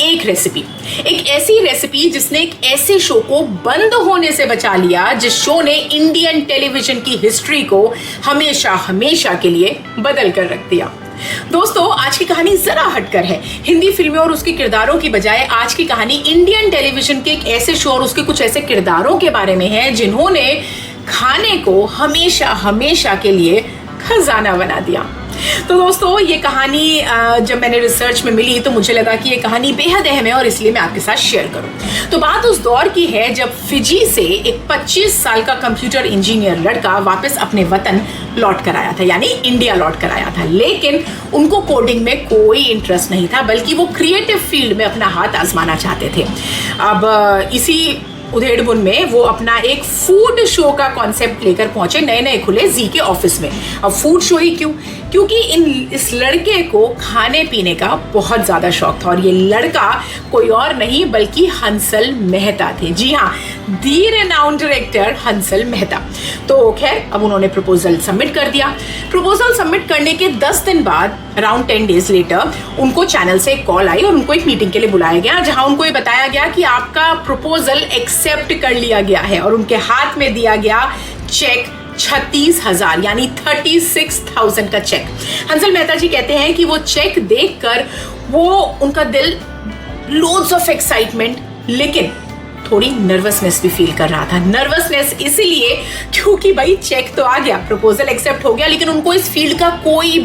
एक रेसिपी, एक ऐसी रेसिपी जिसने एक ऐसे शो को बंद होने से बचा लिया, जिस शो ने इंडियन टेलीविजन की हिस्ट्री को हमेशा हमेशा के लिए बदल कर रख दिया। दोस्तों, आज की कहानी जरा हटकर है। हिंदी फिल्में और उसके किरदारों की बजाय आज की कहानी इंडियन टेलीविजन के एक ऐसे शो और उसके कुछ ऐसे किरदारों के बारे में है जिन्होंने खाने को हमेशा हमेशा के लिए खजाना बना दिया। तो दोस्तों, ये कहानी जब मैंने रिसर्च में मिली तो मुझे लगा कि ये कहानी बेहद अहम है और इसलिए मैं आपके साथ शेयर करूं। तो बात उस दौर की है जब फिजी से एक 25 साल का कंप्यूटर इंजीनियर लड़का वापस अपने वतन लौट कर आया था, यानी इंडिया लौट कर आया था। लेकिन उनको कोडिंग में कोई इंटरेस्ट नहीं था, बल्कि वो क्रिएटिव फील्ड में अपना हाथ आजमाना चाहते थे। अब इसी उधेड़बुन में वो अपना एक फूड शो का कॉन्सेप्ट लेकर पहुंचे नए नए खुले जी के ऑफिस में। अब फूड शो ही क्यों? क्योंकि इस लड़के को खाने पीने का बहुत ज्यादा शौक था और ये लड़का कोई और नहीं बल्कि हंसल मेहता थे। जी हाँ, दी रेनाउंड डायरेक्टर हंसल मेहता। तो खैर, अब उन्होंने प्रपोजल सबमिट कर दिया। प्रपोजल सबमिट करने के 10 दिन बाद, अराउंड 10 डेज लेटर, उनको चैनल से एक कॉल आई और उनको एक मीटिंग के लिए बुलाया गया, जहां उनको ये बताया गया कि आपका प्रपोजल एक्सेप्ट कर लिया गया है और उनके हाथ में दिया गया चेक 36,000 यानी 36,000 का चेक। हंसल मेहता जी कहते हैं कि वो चेक देखकर उनका दिल लोड्स ऑफ एक्साइटमेंट लेकिन थोड़ी नर्वसनेस भी फील कर रहा था। नर्वसनेस इसीलिए क्योंकि भाई चेक तो आ गया, प्रपोजल एक्सेप्ट हो गया, लेकिन उनको इस फील्ड का कोई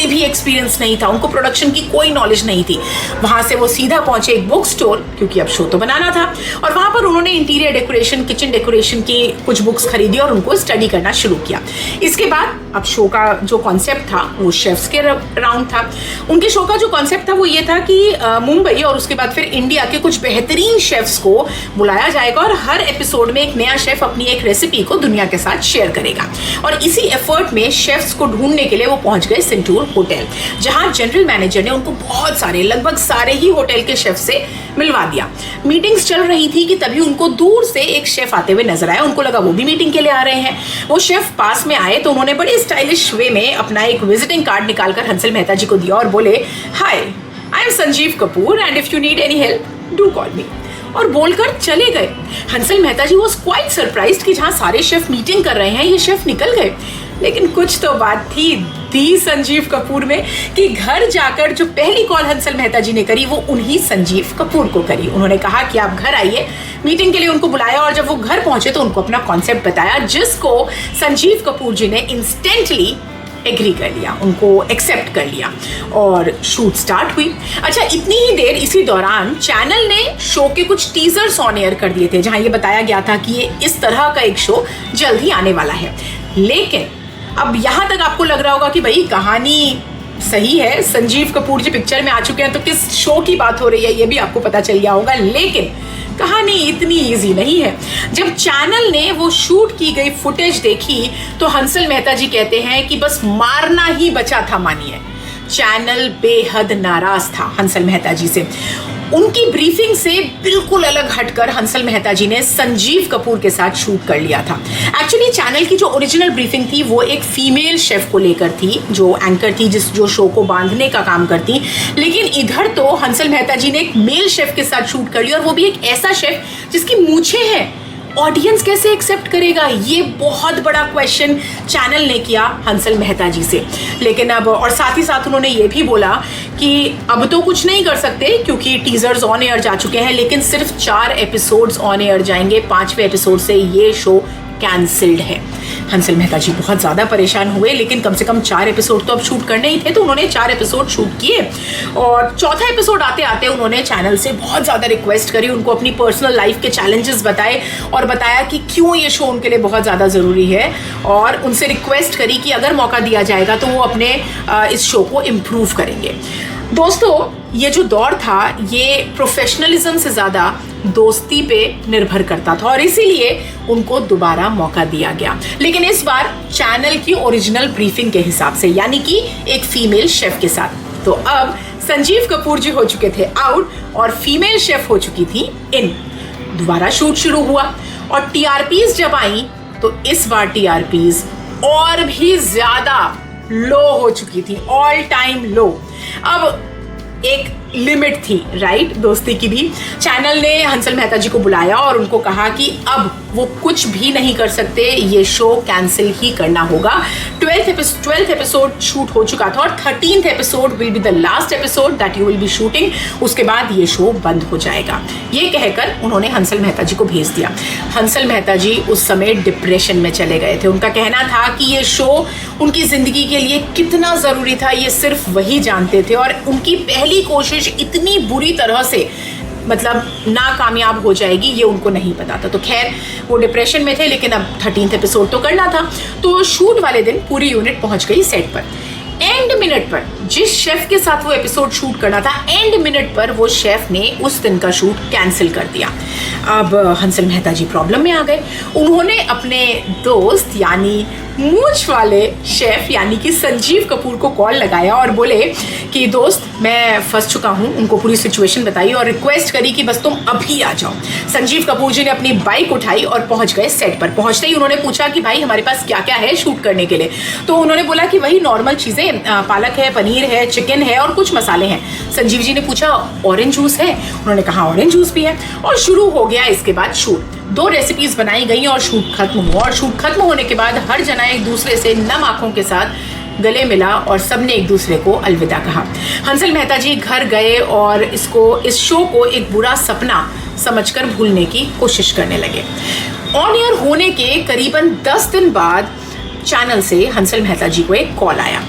भी एक्सपीरियंस नहीं था, उनको प्रोडक्शन की कोई नॉलेज नहीं थी। वहां से वो सीधा पहुंचे एक बुक स्टोर, क्योंकि अब शो तो बनाना था, और वहां पर उन्होंने इंटीरियर डेकोरेशन, किचन डेकोरेशन की कुछ बुक्स खरीदी और उनको स्टडी करना शुरू किया। इसके बाद अब शो का जो कॉन्सेप्ट था वो शेफ्स के राउंड था। उनके शो का जो कॉन्सेप्ट था वो ये था कि मुंबई और उसके बाद फिर इंडिया के कुछ बेहतरीन शेफ्स को बुलाया जाएगा और हर एपिसोड में एक नया शेफ अपनी एक रेसिपी को दुनिया के साथ शेयर करेगा। और इसी एफर्ट में शेफ्स को ढूंढने के लिए वो पहुंच गए सेंटूर होटल, जहां जनरल मैनेजर ने उनको बहुत सारे, लगभग सारे ही होटल के शेफ से मिलवा दिया। मीटिंग्स चल रही थी कि तभी उनको दूर से एक शेफ आते हुए नजर आया। उनको लगा वो भी मीटिंग के लिए आ रहे हैं। वो शेफ पास में आए तो उन्होंने बड़े स्टाइलिश वे में अपना एक विजिटिंग कार्ड निकालकर हंसल मेहता जी को दिया और बोले, hi, I am Sanjeev Kapoor and if you need any help do call me, और बोलकर चले गए। Hansal Mehta ji was quite surprised कि जहां सारे शेफ मीटिंग कर रहे हैं ये शेफ निकल गए। लेकिन कुछ तो बात थी दी संजीव कपूर में कि घर जाकर जो पहली कॉल हंसल मेहता जी ने करी वो उन्हीं संजीव कपूर को करी। उन्होंने कहा कि आप घर आइए, मीटिंग के लिए उनको बुलाया और जब वो घर पहुंचे तो उनको अपना कॉन्सेप्ट बताया, जिसको संजीव कपूर जी ने इंस्टेंटली एग्री कर लिया, उनको एक्सेप्ट कर लिया और शूट स्टार्ट हुई। अच्छा, इतनी ही देर इसी दौरान चैनल ने शो के कुछ टीजर्स ऑन एयर कर दिए थे, जहां ये बताया गया था कि ये इस तरह का एक शो जल्द ही आने वाला है। लेकिन अब यहां तक आपको लग रहा होगा कि भाई कहानी सही है, संजीव कपूर जी पिक्चर में आ चुके हैं तो किस शो की बात हो रही है ये भी आपको पता चल गया होगा। लेकिन कहानी इतनी इजी नहीं है। जब चैनल ने वो शूट की गई फुटेज देखी तो हंसल मेहता जी कहते हैं कि बस मारना ही बचा था। मानिए, चैनल बेहद नाराज था हंसल मेहता जी से। उनकी ब्रीफिंग से बिल्कुल अलग हटकर हंसल मेहता जी ने संजीव कपूर के साथ शूट कर लिया था। एक्चुअली चैनल की जो ओरिजिनल ब्रीफिंग थी वो एक फीमेल शेफ को लेकर थी, जो एंकर थी, जो शो को बांधने का काम करती। लेकिन इधर तो हंसल मेहता जी ने एक मेल शेफ के साथ शूट कर लिया और वो भी एक ऐसा शेफ जिसकी मूछें हैं। ऑडियंस कैसे एक्सेप्ट करेगा, ये बहुत बड़ा क्वेश्चन चैनल ने किया हंसल मेहता जी से। लेकिन अब, और साथ ही साथ उन्होंने ये भी बोला कि अब तो कुछ नहीं कर सकते क्योंकि टीजर्स ऑन एयर जा चुके हैं, लेकिन सिर्फ 4 एपिसोड्स ऑन एयर जाएंगे, 5वें एपिसोड से ये शो कैंसिल्ड है। हंसल मेहता जी बहुत ज़्यादा परेशान हुए, लेकिन कम से कम 4 एपिसोड तो अब शूट करने ही थे, तो उन्होंने 4 एपिसोड शूट किए। और चौथा एपिसोड आते आते उन्होंने चैनल से बहुत ज़्यादा रिक्वेस्ट करी, उनको अपनी पर्सनल लाइफ के चैलेंजेस बताए और बताया कि क्यों ये शो उनके लिए बहुत ज़्यादा ज़रूरी है, और उनसे रिक्वेस्ट करी कि अगर मौका दिया जाएगा तो वो अपने इस शो को इम्प्रूव करेंगे। दोस्तों, ये जो दौर था ये प्रोफेशनलिज्म से ज़्यादा दोस्ती पे निर्भर करता था और इसीलिए उनको दोबारा मौका दिया गया, लेकिन इस बार चैनल की ओरिजिनल ब्रीफिंग के हिसाब से, यानी कि एक फीमेल शेफ के साथ। तो अब संजीव कपूर जी हो चुके थे आउट और फीमेल शेफ हो चुकी थी इन। दोबारा शूट शुरू हुआ और टीआरपीज जब आई तो इस बार टीआरपीज और भी ज्यादा लो हो चुकी थी, ऑल टाइम लो। अब एक लिमिट थी, राइट, दोस्ती की भी। चैनल ने हंसल मेहता जी को बुलाया और उनको कहा कि अब वो कुछ भी नहीं कर सकते, ये शो कैंसिल ही करना होगा। 12th एपिसोड शूट हो चुका था और 13th episode will be the last episode that you will be shooting, उसके बाद ये शो बंद हो जाएगा। ये कहकर उन्होंने हंसल मेहता जी को भेज दिया। हंसल मेहता जी उस समय डिप्रेशन में चले गए थे। उनका कहना था कि ये शो उनकी जिंदगी के लिए कितना ज़रूरी था ये सिर्फ वही जानते थे, और उनकी पहली कोशिश इतनी बुरी तरह से मतलब नाकामयाब हो जाएगी ये उनको नहीं पता था। तो खैर वो डिप्रेशन में थे, लेकिन अब 13th एपिसोड तो करना था। तो शूट वाले दिन पूरी यूनिट पहुंच गई सेट पर। एंड मिनट पर जिस शेफ के साथ वो एपिसोड शूट करना था, एंड मिनट पर वो शेफ ने उस दिन का शूट कैंसिल कर दिया। अब हंसल मेहता जी प्रॉब्लम में आ गए। उन्होंने अपने दोस्त यानी मूंछ वाले शेफ यानी कि संजीव कपूर को कॉल लगाया और बोले कि दोस्त मैं फंस चुका हूँ। उनको पूरी सिचुएशन बताई और रिक्वेस्ट करी कि बस तुम अभी आ जाओ। संजीव कपूर जी ने अपनी बाइक उठाई और पहुंच गए सेट पर। पहुंचते ही उन्होंने पूछा कि भाई हमारे पास क्या क्या है शूट करने के लिए। तो उन्होंने बोला कि वही नॉर्मल चीज़ें, पालक है, पनीर है, चिकन है और कुछ मसाले हैं। संजीव जी ने पूछा ऑरेंज जूस है? उन्होंने कहा ऑरेंज जूस भी है। और शुरू हो गया इसके बाद शूट। 2 रेसिपीज बनाई गई और शूट खत्म हुआ। और शूट खत्म होने के बाद हर जना एक दूसरे से नम आंखों के साथ गले मिला और सबने एक दूसरे को अलविदा कहा। हंसल मेहता जी घर गए और इस शो को एक बुरा सपना समझकर भूलने की कोशिश करने लगे। ऑन एयर होने के करीबन 10 दिन बाद चैनल से हंसल मेहता जी को एक कॉल आया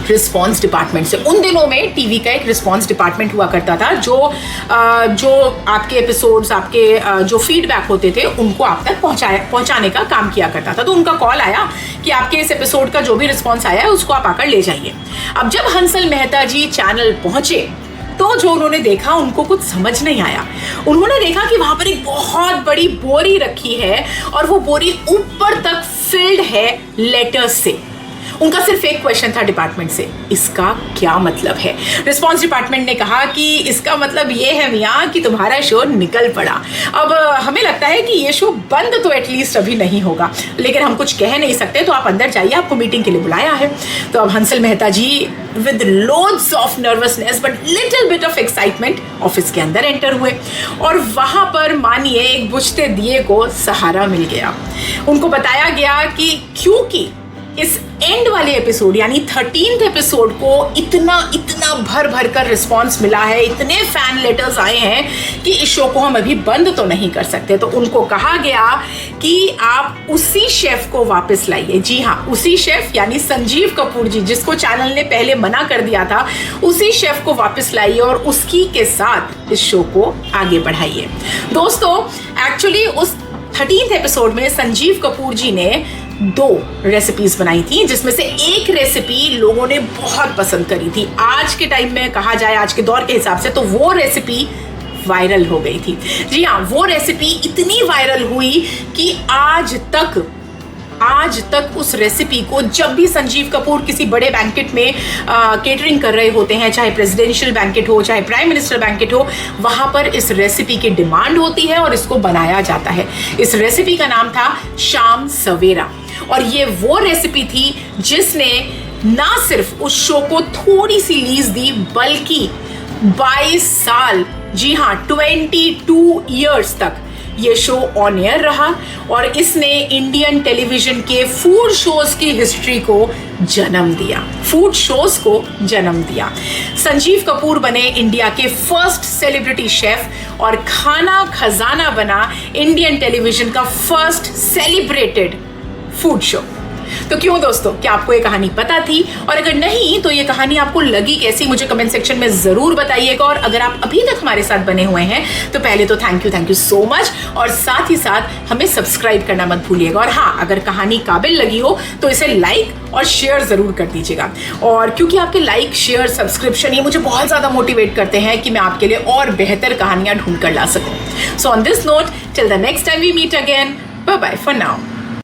रिस्पॉन्स डिपार्टमेंट से। उन दिनों में टीवी का एक रिस्पॉन्स डिपार्टमेंट हुआ करता था जो आपके एपिसोड्स, आपके जो फीडबैक होते थे उनको आप तक पहुंचाने का काम किया करता था। तो उनका कॉल आया कि आपके इस एपिसोड का जो भी रिस्पॉन्स आया है उसको आप आकर ले जाइए। अब जब हंसल मेहता जी चैनल पहुंचे तो जो उन्होंने देखा उनको कुछ समझ नहीं आया। उन्होंने देखा कि वहां पर एक बहुत बड़ी बोरी रखी है और वो बोरी ऊपर तक फिल्ड है लेटर्स से। उनका सिर्फ एक क्वेश्चन था डिपार्टमेंट से, इसका क्या मतलब है? रिस्पॉन्स डिपार्टमेंट ने कहा कि इसका मतलब ये है मियाँ कि तुम्हारा शो निकल पड़ा। अब हमें लगता है कि ये शो बंद तो एटलीस्ट अभी नहीं होगा, लेकिन हम कुछ कह नहीं सकते, तो आप अंदर जाइए, आपको मीटिंग के लिए बुलाया है। तो अब Hansal Mehta ji with loads of nervousness but little bit of excitement office के अंदर एंटर हुए और वहां पर मानिए एक बुझते दिए को सहारा मिल गया। उनको बताया गया कि क्योंकि इस एंड वाले एपिसोड यानी 13th एपिसोड को इतना भर भर कर रिस्पॉन्स मिला है, इतने फैन लेटर्स आए हैं कि इस शो को हम अभी बंद तो नहीं कर सकते। तो उनको कहा गया कि आप उसी शेफ को वापस लाइए। जी हाँ, उसी शेफ यानी संजीव कपूर जी, जिसको चैनल ने पहले मना कर दिया था, उसी शेफ को वापस लाइए और उसकी के साथ इस शो को आगे बढ़ाइए। दोस्तों, एक्चुअली उस 13th एपिसोड में संजीव कपूर जी ने 2 रेसिपीज बनाई थी, जिसमें से एक रेसिपी लोगों ने बहुत पसंद करी थी। आज के टाइम में कहा जाए, आज के दौर के हिसाब से, तो वो रेसिपी वायरल हो गई थी। जी हाँ, वो रेसिपी इतनी वायरल हुई कि आज तक उस रेसिपी को जब भी संजीव कपूर किसी बड़े बैंकेट में केटरिंग कर रहे होते हैं, चाहे प्रेसिडेंशियल बैंकेट हो, चाहे प्राइम मिनिस्टर बैंकेट हो, वहां पर इस रेसिपी की डिमांड होती है और इसको बनाया जाता है। इस रेसिपी का नाम था शाम सवेरा और ये वो रेसिपी थी जिसने ना सिर्फ उस शो को थोड़ी सी लीज दी, बल्कि 22 साल, जी हाँ 22 ईयर्स तक ये शो ऑन एयर रहा और इसने इंडियन टेलीविजन के फूड शोज की हिस्ट्री को जन्म दिया। संजीव कपूर बने इंडिया के फर्स्ट सेलिब्रिटी शेफ और खाना खजाना बना इंडियन टेलीविजन का फर्स्ट सेलिब्रेटेड फूड शो। तो क्यों दोस्तों, क्या आपको ये कहानी पता थी? और अगर नहीं तो ये कहानी आपको लगी कैसी, मुझे कमेंट सेक्शन में जरूर बताइएगा। और अगर आप अभी तक हमारे साथ बने हुए हैं तो पहले तो थैंक यू सो मच, और साथ ही साथ हमें सब्सक्राइब करना मत भूलिएगा। और हाँ, अगर कहानी काबिल लगी हो तो इसे लाइक और शेयर जरूर कर दीजिएगा। और क्योंकि आपके लाइक, शेयर, सब्सक्रिप्शन ये मुझे बहुत ज्यादा मोटिवेट करते हैं कि मैं आपके लिए और बेहतर कहानियां ढूंढ कर ला सकूं। So on this note, till the next time we meet again, bye bye for now.